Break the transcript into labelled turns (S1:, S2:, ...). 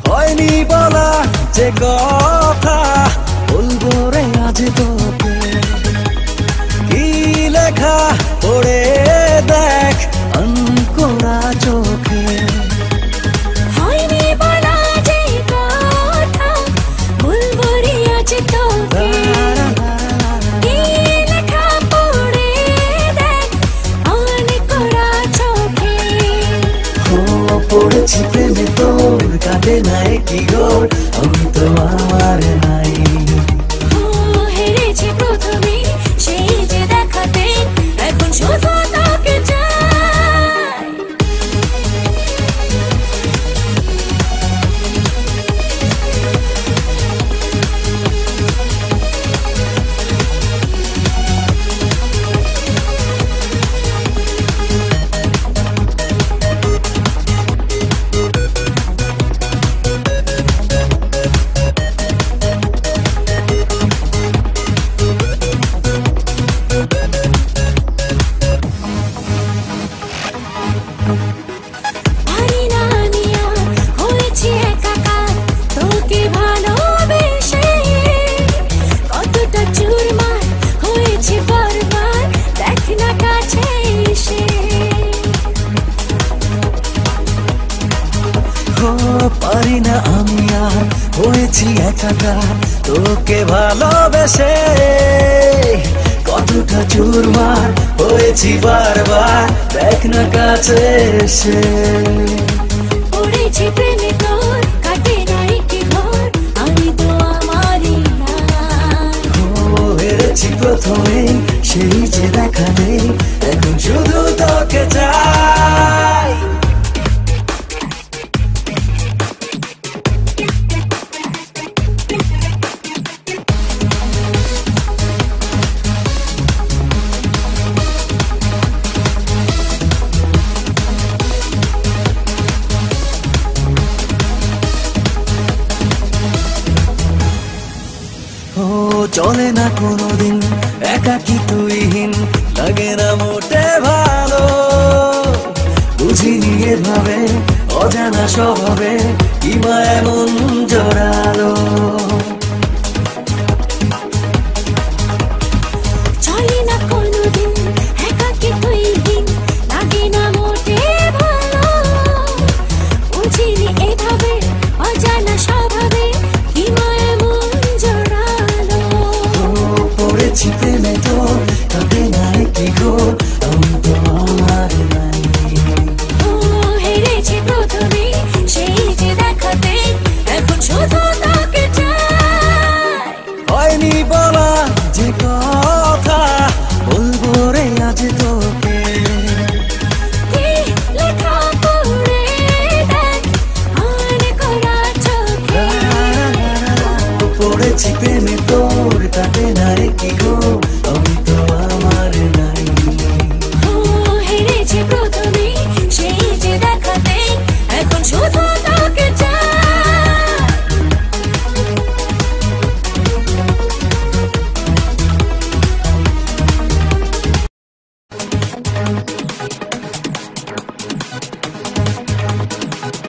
S1: হয়নি বলা যে কথা বলবো রে আজ তোকে, কি লেখা পড়ে দেখ অঙ্করা চোখে।
S2: হয়নি বলা যে কথা বলবো রে আজ তোকে, কি লেখা পড়ে দেখ অঙ্করা চোখে।
S1: পড়েছি প্রেমে তোর কাটে নাই কি গোর, আমি তো আর নাই।
S2: হেরেছি প্রথমে সেই যে দেখাতে, এখন শুধু তোকে চাই।
S1: পারি না আমি আর, হয়েছি একাকার তোকে ভালোবেসে। কতটা চুরমার হয়েছি বারবার, দেখ না কাছে এসে।
S2: পড়েছি প্রেমে তোর কাটে নাই কি ঘর, আমি তো আমারই না।
S1: হেরেছি প্রথমে সেই যে দেখা নেই, এখন শুধু তোকে চাই। চলে না কোনোদিন একাকি তুইহীন, লাগে না মোটে ভালো। বুঝিনি এভাবে অজানা স্বভাবে, কি মা এমন জড়ালো।
S2: চলে না কোনোদিন একাকি তুইহীন, লাগে না মোটে ভালো। বুঝিনি এভাবে অজানা স্বভাবে, কি মা এমন জড়ালো।
S1: পড়েছি প্রেমে